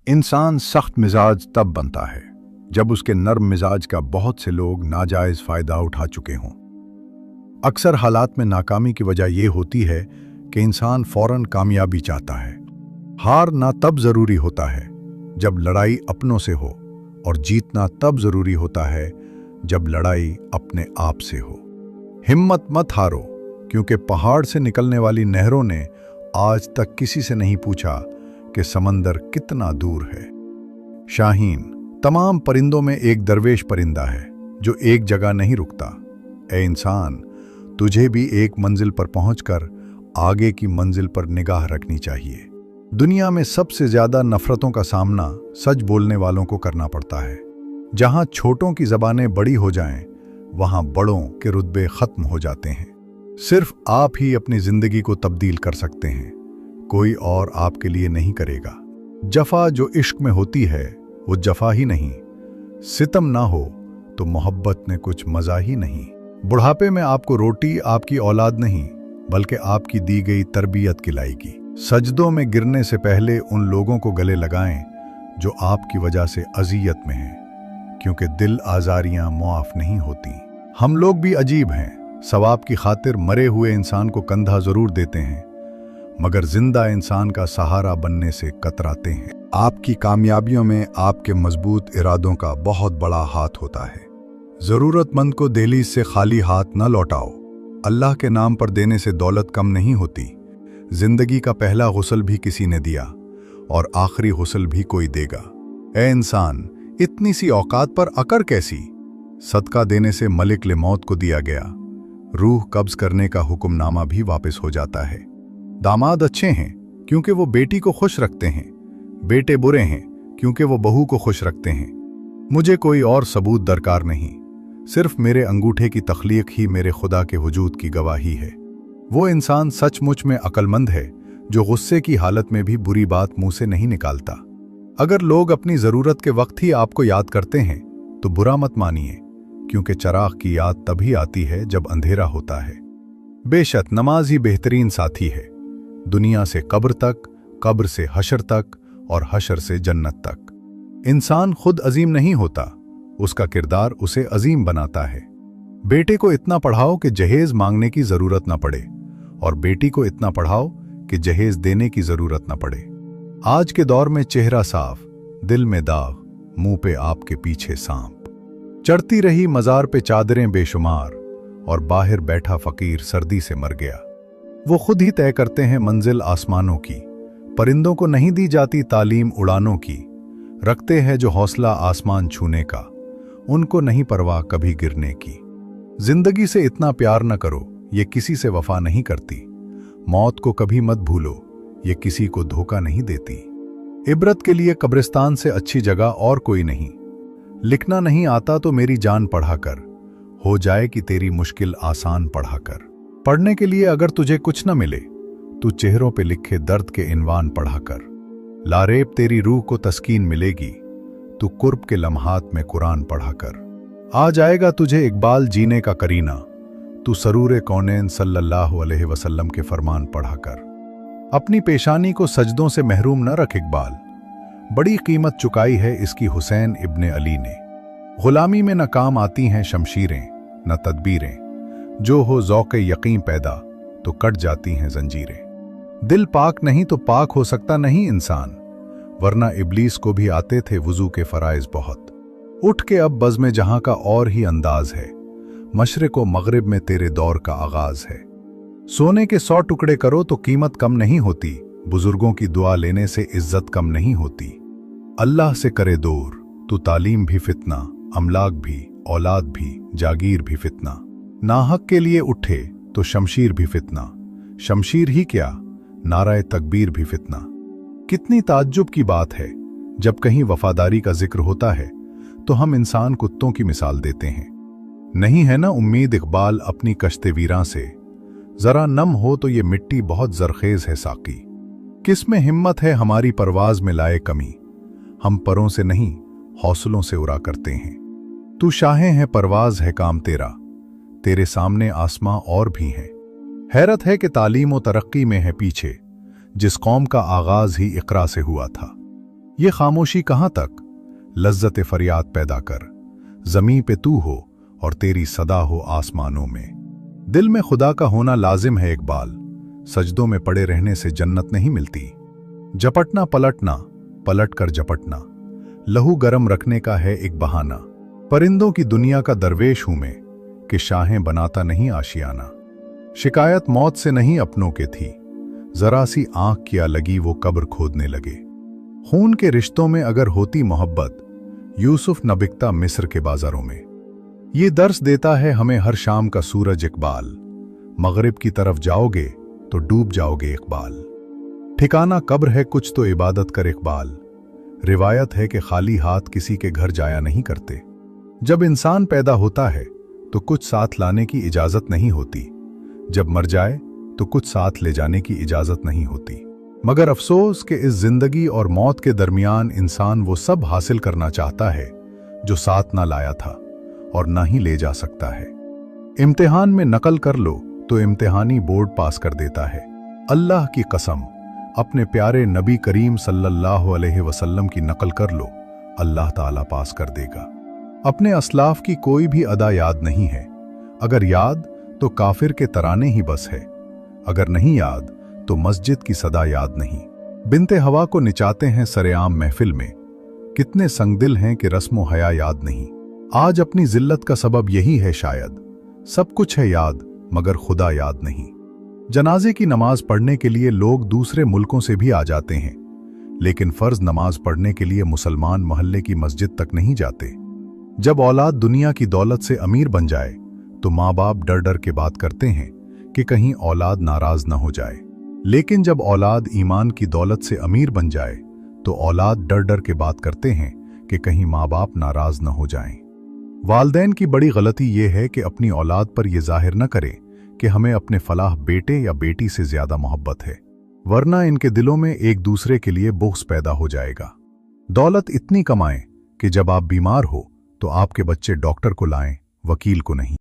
इंसान सख्त मिजाज तब बनता है जब उसके नर्म मिजाज का बहुत से लोग नाजायज फायदा उठा चुके हों। अक्सर हालात में नाकामी की वजह यह होती है कि इंसान फौरन कामयाबी चाहता है। हार ना तब जरूरी होता है जब लड़ाई अपनों से हो, और जीतना तब जरूरी होता है जब लड़ाई अपने आप से हो। हिम्मत मत हारो, क्योंकि पहाड़ से निकलने वाली नहरों ने आज तक किसी से नहीं पूछा कि समंदर कितना दूर है। शाहीन तमाम परिंदों में एक दरवेश परिंदा है जो एक जगह नहीं रुकता। ए इंसान, तुझे भी एक मंजिल पर पहुंचकर आगे की मंजिल पर निगाह रखनी चाहिए। दुनिया में सबसे ज्यादा नफरतों का सामना सच बोलने वालों को करना पड़ता है। जहां छोटों की जबानें बड़ी हो जाएं, वहां बड़ों के रुतबे खत्म हो जाते हैं। सिर्फ आप ही अपनी जिंदगी को तब्दील कर सकते हैं, कोई और आपके लिए नहीं करेगा। जफा जो इश्क में होती है वो जफा ही नहीं, सितम ना हो तो मोहब्बत में कुछ मजा ही नहीं। बुढ़ापे में आपको रोटी आपकी औलाद नहीं बल्कि आपकी दी गई तरबियत खिलाएगी। सजदों में गिरने से पहले उन लोगों को गले लगाएं जो आपकी वजह से अजियत में हैं, क्योंकि दिल आजारियां मुआफ नहीं होती। हम लोग भी अजीब हैं, सवाब की खातिर मरे हुए इंसान को कंधा जरूर देते हैं, मगर जिंदा इंसान का सहारा बनने से कतराते हैं। आपकी कामयाबियों में आपके मजबूत इरादों का बहुत बड़ा हाथ होता है। जरूरतमंद को दहलीज से खाली हाथ न लौटाओ। अल्लाह के नाम पर देने से दौलत कम नहीं होती। जिंदगी का पहला गुस्ल भी किसी ने दिया और आखिरी गुस्ल भी कोई देगा। ए इंसान, इतनी सी औकात पर अकड़ कैसी? सदका देने से मलिक ले मौत को दिया गया। रूह कब्ज करने का हुक्मनामा भी वापस हो जाता है। दामाद अच्छे हैं क्योंकि वो बेटी को खुश रखते हैं, बेटे बुरे हैं क्योंकि वो बहू को खुश रखते हैं। मुझे कोई और सबूत दरकार नहीं, सिर्फ मेरे अंगूठे की तख्लीक ही मेरे खुदा के वजूद की गवाही है। वो इंसान सचमुच में अक्लमंद है जो गुस्से की हालत में भी बुरी बात मुंह से नहीं निकालता। अगर लोग अपनी जरूरत के वक्त ही आपको याद करते हैं तो बुरा मत मानिए, क्योंकि चराग की याद तभी आती है जब अंधेरा होता है। बेशक नमाज ही बेहतरीन साथी है, दुनिया से कब्र तक, कब्र से हशर तक और हशर से जन्नत तक। इंसान खुद अजीम नहीं होता, उसका किरदार उसे अजीम बनाता है। बेटे को इतना पढ़ाओ कि जहेज मांगने की जरूरत न पड़े, और बेटी को इतना पढ़ाओ कि जहेज देने की जरूरत न पड़े। आज के दौर में चेहरा साफ, दिल में दाग, मुंह पे आपके पीछे सांप। चढ़ती रही मजार पे चादरें बेशुमार, और बाहर बैठा फकीर सर्दी से मर गया। वो खुद ही तय करते हैं मंजिल आसमानों की, परिंदों को नहीं दी जाती तालीम उड़ानों की। रखते हैं जो हौसला आसमान छूने का, उनको नहीं परवाह कभी गिरने की। जिंदगी से इतना प्यार न करो, ये किसी से वफा नहीं करती। मौत को कभी मत भूलो, ये किसी को धोखा नहीं देती। इबरत के लिए कब्रिस्तान से अच्छी जगह और कोई नहीं। लिखना नहीं आता तो मेरी जान पढ़ा कर, हो जाए कि तेरी मुश्किल आसान पढ़ा कर। पढ़ने के लिए अगर तुझे कुछ न मिले, तू चेहरों पे लिखे दर्द के इनवान पढ़ा कर। लारेब तेरी रूह को तस्कीन मिलेगी, तू कुर्ब के लम्हात में कुरान पढ़ा कर। आ जाएगा तुझे इकबाल जीने का करीना, तू सरूर कौनैन सल्लल्लाहु अलैहि वसल्लम के फरमान पढ़ा कर। अपनी पेशानी को सजदों से महरूम न रख इकबाल, बड़ी कीमत चुकाई है इसकी हुसैन इब्ने अली ने। गुलामी में न काम आती हैं शमशीरें न तदबीरें, जो हो ज़ौक़े यकीन पैदा तो कट जाती हैं जंजीरें। दिल पाक नहीं तो पाक हो सकता नहीं इंसान, वरना इब्लीस को भी आते थे वुज़ू के फ़राइज़ बहुत। उठ के अब बज़्म जहां का और ही अंदाज है, मशरिक़ व मग़रिब में तेरे दौर का आगाज़ है। सोने के 100 टुकड़े करो तो कीमत कम नहीं होती, बुजुर्गों की दुआ लेने से इज्जत कम नहीं होती। अल्लाह से करे दूर तो तालीम भी फितना, अमलाक भी, औलाद भी, जागीर भी फितना। नाहक के लिए उठे तो शमशीर भी फितना, शमशीर ही क्या नाराए तकबीर भी फितना। कितनी ताज्जुब की बात है, जब कहीं वफादारी का जिक्र होता है तो हम इंसान कुत्तों की मिसाल देते हैं। नहीं है ना उम्मीद इकबाल अपनी कश्ते वीरां से, जरा नम हो तो ये मिट्टी बहुत जरखेज है साकी। किस में हिम्मत है हमारी परवाज में लाए कमी, हम परों से नहीं हौसलों से उड़ा करते हैं। तू शाहे है परवाज है काम तेरा, तेरे सामने आसमां और भी हैं। हैरत है कि तालीम व तरक्की में है पीछे, जिस कौम का आगाज ही इकरा से हुआ था। ये खामोशी कहाँ तक? लज्जत फरियाद पैदा कर, जमीं पे तू हो और तेरी सदा हो आसमानों में। दिल में खुदा का होना लाजिम है इकबाल, सजदों में पड़े रहने से जन्नत नहीं मिलती। झपटना पलटना, पलट कर झपटना, लहू गरम रखने का है एक बहाना। परिंदों की दुनिया का दरवेश हूं मैं, कि शाहें बनाता नहीं आशियाना। शिकायत मौत से नहीं अपनों के थी, जरा सी आंख किया लगी वो कब्र खोदने लगे। खून के रिश्तों में अगर होती मोहब्बत, यूसुफ न बिकता मिस्र के बाजारों में। ये दर्स देता है हमें हर शाम का सूरज इकबाल, मगरिब की तरफ जाओगे तो डूब जाओगे इकबाल। ठिकाना कब्र है कुछ तो इबादत कर इकबाल, रिवायत है कि खाली हाथ किसी के घर जाया नहीं करते। जब इंसान पैदा होता है तो कुछ साथ लाने की इजाजत नहीं होती, जब मर जाए तो कुछ साथ ले जाने की इजाजत नहीं होती। मगर अफसोस कि इस जिंदगी और मौत के दरमियान इंसान वो सब हासिल करना चाहता है जो साथ ना लाया था और ना ही ले जा सकता है। इम्तिहान में नकल कर लो तो इम्तिहानी बोर्ड पास कर देता है। अल्लाह की कसम, अपने प्यारे नबी करीम सल्लल्लाहु अलैहि वसल्लम की नकल कर लो, अल्लाह ताला पास कर देगा। अपने असलाफ की कोई भी अदा याद नहीं है, अगर याद तो काफिर के तराने ही बस है, अगर नहीं याद तो मस्जिद की सदा याद नहीं। बिनते हवा को निचाते हैं सरेआम महफिल में, कितने संगदिल हैं कि रस्म हया याद नहीं। आज अपनी जिल्लत का सबब यही है शायद, सब कुछ है याद मगर खुदा याद नहीं। जनाजे की नमाज पढ़ने के लिए लोग दूसरे मुल्कों से भी आ जाते हैं, लेकिन फर्ज नमाज पढ़ने के लिए मुसलमान मोहल्ले की मस्जिद तक नहीं जाते। जब औलाद दुनिया की दौलत से अमीर बन जाए तो माँ बाप डर डर के बात करते हैं कि कहीं औलाद नाराज न हो जाए, लेकिन जब औलाद ईमान की दौलत से अमीर बन जाए तो औलाद डर डर के बात करते हैं कि कहीं माँ बाप नाराज न हो जाएं। वालदैन की बड़ी गलती यह है कि अपनी औलाद पर यह जाहिर न करें कि हमें अपने फलाह बेटे या बेटी से ज्यादा मोहब्बत है, वरना इनके दिलों में एक दूसरे के लिए बुग़्ज़ पैदा हो जाएगा। दौलत इतनी कमाएं कि जब आप बीमार हो तो आपके बच्चे डॉक्टर को लाएं, वकील को नहीं।